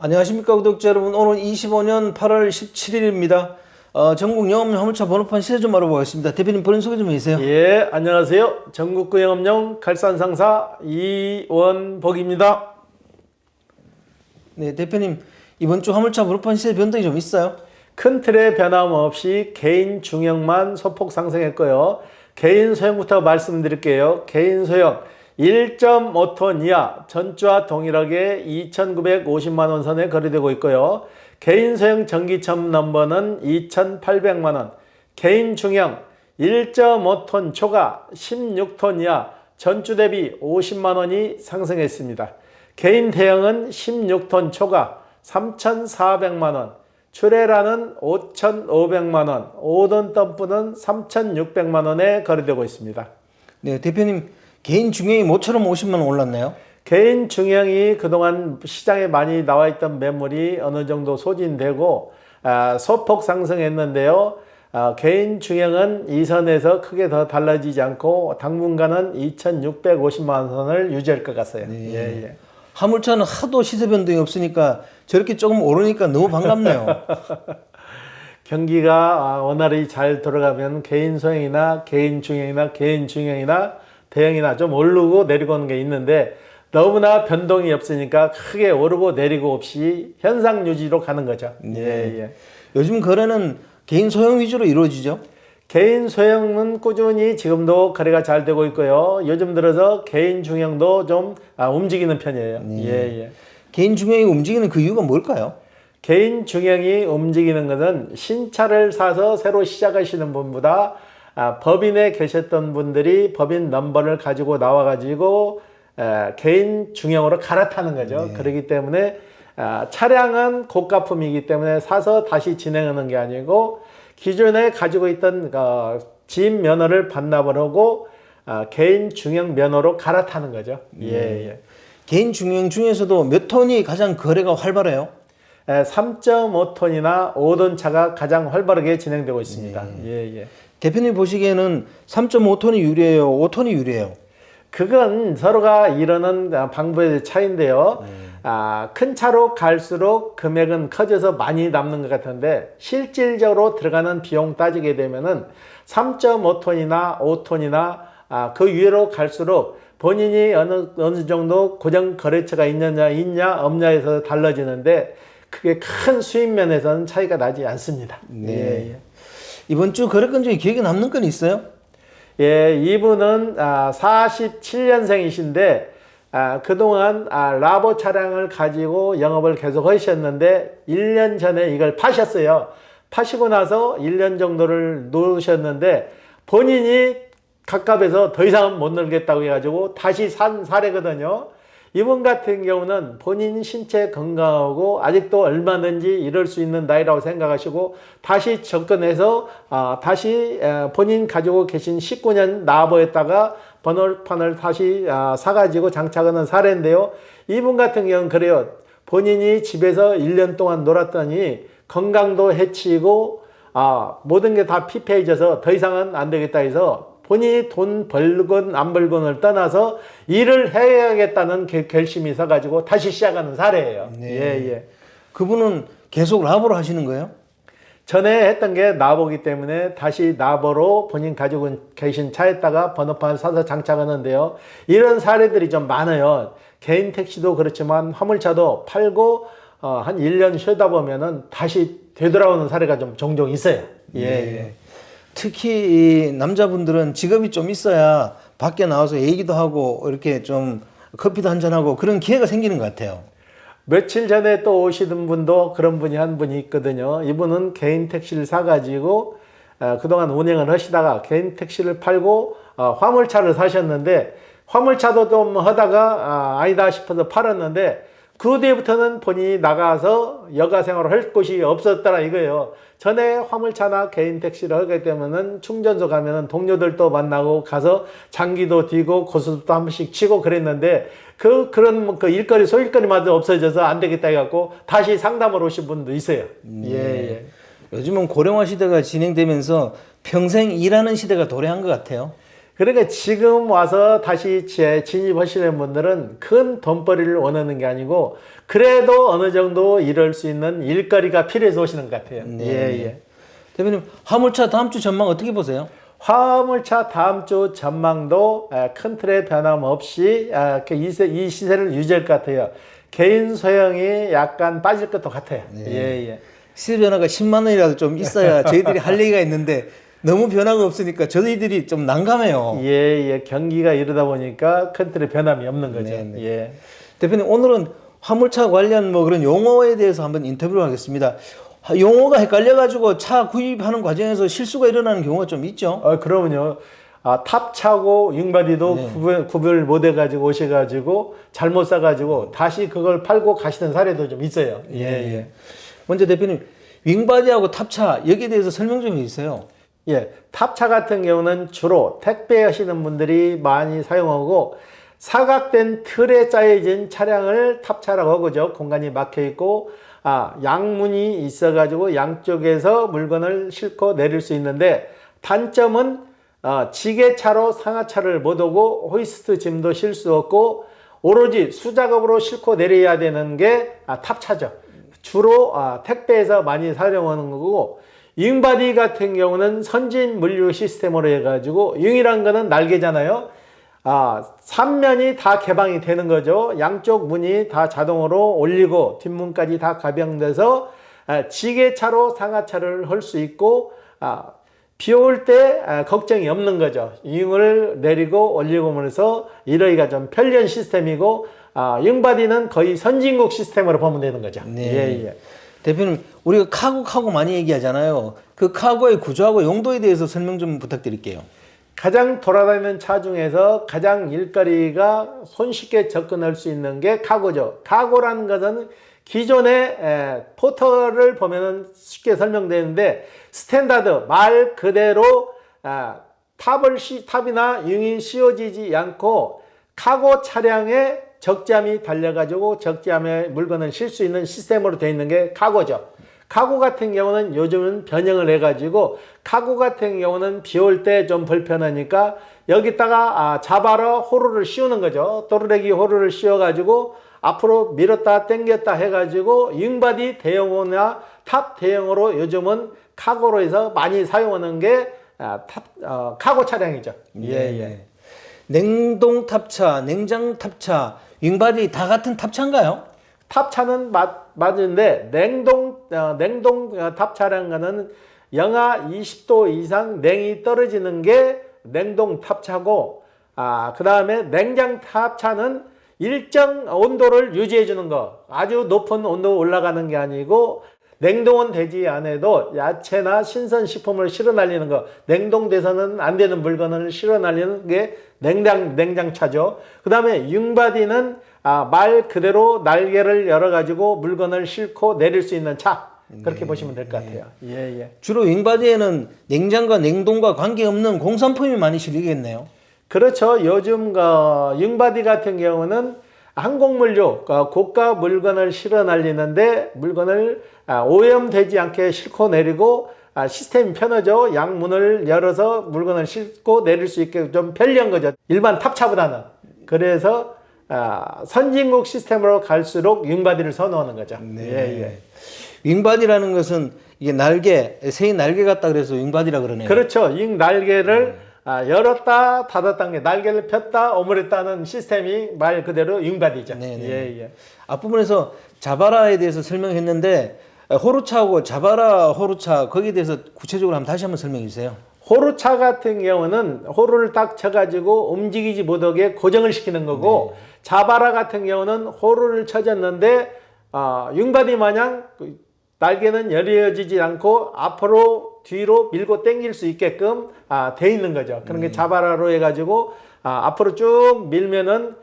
안녕하십니까 구독자 여러분. 오늘 25년 8월 17일입니다. 전국 영업용 화물차 번호판 시세 좀 알아보겠습니다. 대표님 본인 소개 좀 해주세요. 예, 안녕하세요. 전국구 영업용 갈산상사 이원복입니다. 네, 대표님 이번 주 화물차 번호판 시세 변동이 좀 있어요? 큰 틀의 변함없이 개인 중형만 소폭 상승했고요. 개인 소형부터 말씀드릴게요. 개인 소형 1.5톤 이하 전주와 동일하게 2,950만원 선에 거래되고 있고요. 개인 소형 전기차 넘버는 2,800만원, 개인 중형 1.5톤 초과 16톤 이하 전주 대비 50만원이 상승했습니다. 개인 대형은 16톤 초과 3,400만원, 출애라는 5,500만원, 5톤 덤프는 3,600만원에 거래되고 있습니다. 네, 대표님 개인 중형이 모처럼 50만원 올랐나요? 개인 중형이 그동안 시장에 많이 나와 있던 매물이 어느 정도 소진되고 소폭 상승했는데요. 개인 중형은 이 선에서 크게 더 달라지지 않고 당분간은 2,650만 선을 유지할 것 같아요. 네. 예. 화물차는 하도 시세 변동이 없으니까 저렇게 조금 오르니까 너무 반갑네요. 경기가 원활히 잘 돌아가면 개인 소형이나 개인 중형이나 대형이나 좀 오르고 내리고 오는 게 있는데 너무나 변동이 없으니까 크게 오르고 내리고 없이 현상 유지로 가는 거죠. 네. 예. 요즘 거래는 개인 소형 위주로 이루어지죠? 개인 소형은 꾸준히 지금도 거래가 잘 되고 있고요. 요즘 들어서 개인 중형도 좀 움직이는 편이에요. 예. 개인 중형이 움직이는 그 이유가 뭘까요? 개인 중형이 움직이는 것은 신차를 사서 새로 시작하시는 분보다 법인에 계셨던 분들이 법인 넘버를 가지고 나와가지고 개인 중형으로 갈아타는 거죠. 네. 그렇기 때문에 차량은 고가품이기 때문에 사서 다시 진행하는 게 아니고 기존에 가지고 있던 진 면허를 반납을 하고 개인 중형 면허로 갈아타는 거죠. 예. 개인 중형 중에서도 몇 톤이 가장 거래가 활발해요? 3.5톤이나 5톤 차가 가장 활발하게 진행되고 있습니다. 예. 대표님 보시기에는 3.5톤이 유리해요? 5톤이 유리해요? 그건 서로가 이루는 방법의 차이인데요. 큰 차로 갈수록 금액은 커져서 많이 남는 것 같은데 실질적으로 들어가는 비용 따지게 되면은 3.5톤이나 5톤이나 그 위로 갈수록 본인이 어느 정도 고정 거래처가 있냐 없냐에서 달라지는데 그게 큰 수입 면에서는 차이가 나지 않습니다. 네. 이번 주 거래건 중에 기억에 남는 건 있어요? 예, 이분은 47년생이신데 그동안 라보 차량을 가지고 영업을 계속 하셨는데 1년 전에 이걸 파셨어요. 파시고 나서 1년 정도를 놓으셨는데 본인이 갑갑해서 더 이상은 못 놀겠다고 해가지고 다시 산 사례거든요. 이분 같은 경우는 본인 신체 건강하고 아직도 얼마든지 이럴 수 있는 나이라고 생각하시고 다시 접근해서 다시 본인 가지고 계신 19년 나버에다가 번호판을 다시 사가지고 장착하는 사례인데요. 이분 같은 경우는 그래요. 본인이 집에서 1년 동안 놀았더니 건강도 해치고 모든 게 다 피폐해져서 더 이상은 안 되겠다 해서 본인이 돈 벌건 안 벌건을 떠나서 일을 해야겠다는 결심이 서가지고 다시 시작하는 사례예요. 네. 예. 그분은 계속 라보로 하시는 거예요? 전에 했던 게 나보기 때문에 다시 나보로 본인 가지고 계신 차에다가 번호판을 사서 장착하는데요. 이런 사례들이 좀 많아요. 개인 택시도 그렇지만 화물차도 팔고 한 1년 쉬다 보면은 다시 되돌아오는 사례가 좀 종종 있어요. 예. 특히 이 남자분들은 직업이 좀 있어야 밖에 나와서 얘기도 하고 이렇게 좀 커피도 한잔하고 그런 기회가 생기는 것 같아요. 며칠 전에 또 오시던 분도 그런 분이 한 분이 있거든요. 이분은 개인 택시를 사가지고 그동안 운행을 하시다가 개인 택시를 팔고 화물차를 사셨는데 화물차도 좀 하다가 아니다 싶어서 팔았는데 그 뒤부터는 본인이 나가서 여가 생활을 할 곳이 없었더라 이거예요. 전에 화물차나 개인 택시를 하게 되면은 충전소 가면은 동료들도 만나고 가서 장기도 뛰고 고수도 한 번씩 치고 그랬는데 그런 일거리 소일거리마저 없어져서 안 되겠다 해갖고 다시 상담을 오신 분도 있어요. 예. 요즘은 고령화 시대가 진행되면서 평생 일하는 시대가 도래한 것 같아요. 그러니까 지금 와서 다시 진입하시는 분들은 큰 돈벌이를 원하는 게 아니고 그래도 어느 정도 이럴 수 있는 일거리가 필요해서 오시는 것 같아요. 네. 예, 예. 대표님, 화물차 다음 주 전망 어떻게 보세요? 화물차 다음 주 전망도 큰 틀의 변함없이 이 시세를 유지할 것 같아요. 개인 소형이 약간 빠질 것도 같아요. 네. 예, 예. 시세 변화가 10만 원이라도 좀 있어야 저희들이 할 얘기가 있는데 너무 변화가 없으니까 저희들이 좀 난감해요. 예, 예. 경기가 이러다 보니까 큰 틀의 변함이 없는 거죠. 네, 네. 예. 대표님, 오늘은 화물차 관련 뭐 그런 용어에 대해서 한번 인터뷰를 하겠습니다. 용어가 헷갈려가지고 차 구입하는 과정에서 실수가 일어나는 경우가 좀 있죠. 그러면요. 탑차고 윙바디도 네. 구별 못 해가지고 오셔가지고 잘못 사가지고 다시 그걸 팔고 가시는 사례도 좀 있어요. 예, 예. 먼저 대표님, 윙바디하고 탑차 여기에 대해서 설명 좀 해주세요. 예. 탑차 같은 경우는 주로 택배 하시는 분들이 많이 사용하고 사각된 틀에 짜여진 차량을 탑차라고 하고죠. 공간이 막혀 있고 양문이 있어가지고 양쪽에서 물건을 싣고 내릴 수 있는데 단점은 지게차로 상하차를 못 오고 호이스트 짐도 실 수 없고 오로지 수작업으로 싣고 내려야 되는 게 탑차죠. 주로 택배에서 많이 사용하는 거고 윙바디 같은 경우는 선진 물류 시스템으로 해가지고 윙이란 거는 날개잖아요. 3면이 다 개방이 되는 거죠. 양쪽 문이 다 자동으로 올리고 뒷문까지 다 가병돼서 지게차로 상하차를 할 수 있고 비 올 때 걱정이 없는 거죠. 윙을 내리고 올리고 하면서 이러기가 좀 편리한 시스템이고 윙바디는 거의 선진국 시스템으로 보면 되는 거죠. 네. 예, 예. 대표님, 우리가 카고 많이 얘기하잖아요. 그 카고의 구조하고 용도에 대해서 설명 좀 부탁드릴게요. 가장 돌아다니는 차 중에서 가장 일거리가 손쉽게 접근할 수 있는 게 카고죠. 카고라는 것은 기존의 포털을 보면 쉽게 설명되는데 스탠다드 말 그대로 탑이나 윙이 씌워지지 않고 카고 차량에 적재함이 달려가지고 적재함에 물건을 실 수 있는 시스템으로 되어 있는 게 카고죠. 카고 같은 경우는 요즘은 변형을 해가지고 카고 같은 경우는 비 올 때 좀 불편하니까 여기다가 자바라 호루를 씌우는 거죠. 또르래기 호루를 씌워가지고 앞으로 밀었다 당겼다 해가지고 윙바디 대형호나 탑 대형으로 요즘은 카고로 해서 많이 사용하는 게 카고 차량이죠. 예, 예. 냉동 탑차, 냉장 탑차, 윙바디 다 같은 탑차인가요? 탑차는 맞은데 냉동 탑차라는 거는 영하 20도 이상 냉이 떨어지는 게 냉동 탑차고 그 다음에 냉장 탑차는 일정 온도를 유지해 주는 거 아주 높은 온도 올라가는 게 아니고 냉동은 되지 않아도 야채나 신선식품을 실어 날리는 거 냉동돼서는 안 되는 물건을 실어 날리는 게 냉장차죠. 그 다음에 윙바디는 말 그대로 날개를 열어가지고 물건을 싣고 내릴 수 있는 차 그렇게 보시면 될 것 같아요. 예, 예. 주로 윙바디에는 냉장과 냉동과 관계없는 공산품이 많이 실리겠네요. 그렇죠. 요즘 윙바디 같은 경우는 항공물류 고가 물건을 실어 날리는데 물건을 오염되지 않게 싣고 내리고 시스템이 편하죠. 양문을 열어서 물건을 싣고 내릴 수 있게 좀 편리한 거죠. 일반 탑차보다는. 그래서 선진국 시스템으로 갈수록 윙바디를 선호하는 거죠. 네. 예, 예. 윙바디라는 것은 이게 날개, 새 날개 같다 그래서 윙바디라 그러네요. 그렇죠. 윙 날개를 열었다 닫았다는 게 날개를 폈다 오므렸다는 시스템이 말 그대로 윙바디죠. 네네. 예, 예. 앞부분에서 자바라에 대해서 설명했는데 호루차하고 자바라 호루차 거기에 대해서 구체적으로 다시 한번 설명해 주세요. 호루차 같은 경우는 호루를 딱 쳐가지고 움직이지 못하게 고정을 시키는 거고 자바라 같은 경우는 호루를 쳐졌는데 윙바디 마냥 날개는 열려지지 않고 앞으로 뒤로 밀고 당길 수 있게끔 돼 있는 거죠. 그런 게 자바라로 해가지고 앞으로 쭉 밀면은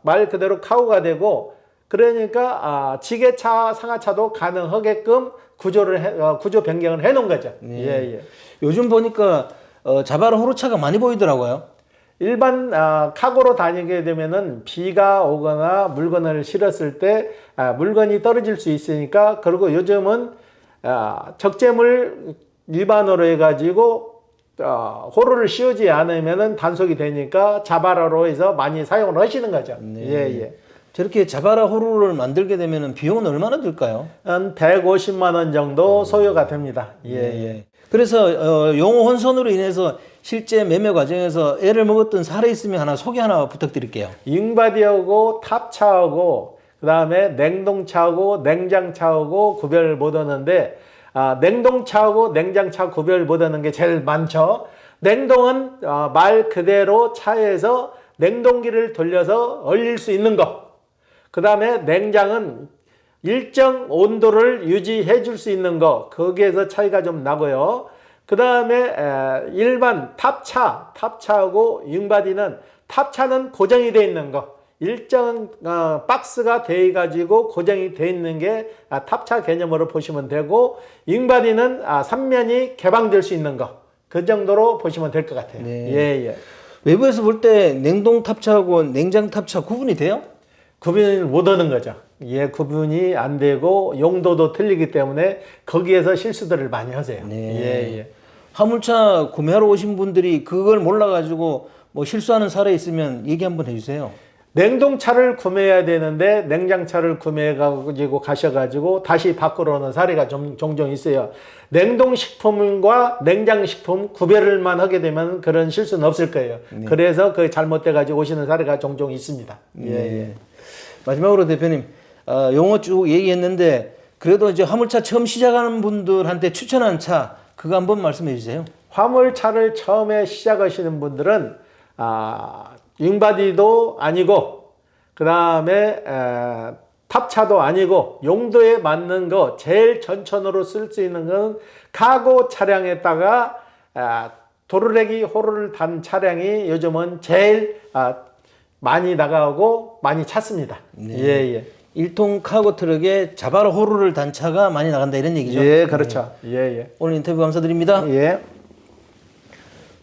말 그대로 카우가 되고 그러니까 지게차 상하차도 가능하게끔 구조 변경을 해 놓은 거죠. 예, 예. 요즘 보니까 자바라 호루차가 많이 보이더라고요. 일반 카고로 다니게 되면은 비가 오거나 물건을 실었을 때 물건이 떨어질 수 있으니까 그리고 요즘은 적재물 일반으로 해가지고 호루를 씌우지 않으면은 단속이 되니까 자바라로 해서 많이 사용을 하시는 거죠. 네. 예, 예. 저렇게 자바라 호루를 만들게 되면 비용은 얼마나 들까요? 한 150만 원 정도 소요가 됩니다. 예, 예. 그래서 용어 혼선으로 인해서 실제 매매 과정에서 애를 먹었던 사례 있으면 소개 하나 부탁드릴게요. 잉바디하고 탑차하고 그다음에 냉동차하고 냉장차하고 구별 못 하는데 냉동차하고 냉장차 구별 못 하는 게 제일 많죠. 냉동은 말 그대로 차에서 냉동기를 돌려서 얼릴 수 있는 거. 그다음에 냉장은 일정 온도를 유지해 줄 수 있는 거. 거기에서 차이가 좀 나고요. 그다음에 일반 탑차하고 잉바디는 탑차는 고정이 되어 있는 거. 일정 박스가 돼 가지고 고정이 돼 있는 게 탑차 개념으로 보시면 되고, 잉바디는 3면이 개방될 수 있는 거. 그 정도로 보시면 될 것 같아요. 네. 예, 예. 외부에서 볼 때 냉동 탑차하고 냉장 탑차 구분이 돼요? 구분을 못 하는 거죠. 예, 구분이 안 되고 용도도 틀리기 때문에 거기에서 실수들을 많이 하세요. 네. 예, 예. 화물차 구매하러 오신 분들이 그걸 몰라가지고 뭐 실수하는 사례 있으면 얘기 한번 해주세요. 냉동차를 구매해야 되는데 냉장차를 구매해 가지고 가셔가지고 다시 밖으로 오는 사례가 종종 있어요. 냉동식품과 냉장식품 구별을만 하게 되면 그런 실수는 없을 거예요. 네. 그래서 그 잘못돼 가지고 오시는 사례가 종종 있습니다. 예, 예. 마지막으로 대표님, 용어 쭉 얘기했는데 그래도 이제 화물차 처음 시작하는 분들한테 추천하는 차 그거 한번 말씀해 주세요. 화물차를 처음에 시작하시는 분들은 윙바디도 아니고 그 다음에 탑차도 아니고 용도에 맞는 거 제일 전천으로 쓸 수 있는 건 카고 차량에다가 도르래기 호루를 단 차량이 요즘은 제일 많이 나가고 많이 찾습니다. 네. 예, 예. 1톤 카고 트럭에 자바라 호루를 단 차가 많이 나간다 이런 얘기죠. 예, 그렇죠. 예, 예. 오늘 인터뷰 감사드립니다. 예.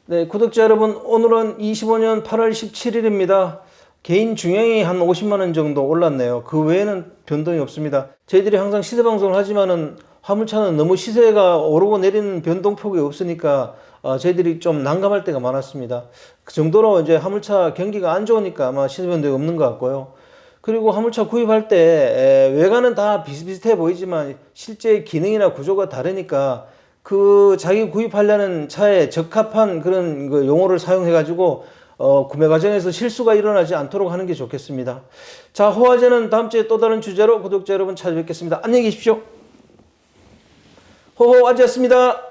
네, 구독자 여러분, 오늘은 25년 8월 17일입니다. 개인 중형이 한 50만 원 정도 올랐네요. 그 외에는 변동이 없습니다. 저희들이 항상 시세 방송을 하지만은 화물차는 너무 시세가 오르고 내리는 변동폭이 없으니까 저희들이 좀 난감할 때가 많았습니다. 그 정도로 이제 화물차 경기가 안 좋으니까 아마 시세 변동이 없는 것 같고요. 그리고 화물차 구입할 때 외관은 다 비슷비슷해 보이지만 실제 기능이나 구조가 다르니까 그 자기 구입하려는 차에 적합한 그런 그 용어를 사용해 가지고 구매 과정에서 실수가 일어나지 않도록 하는 게 좋겠습니다. 자, 호화제는 다음 주에 또 다른 주제로 구독자 여러분 찾아뵙겠습니다. 안녕히 계십시오. 호호화제였습니다.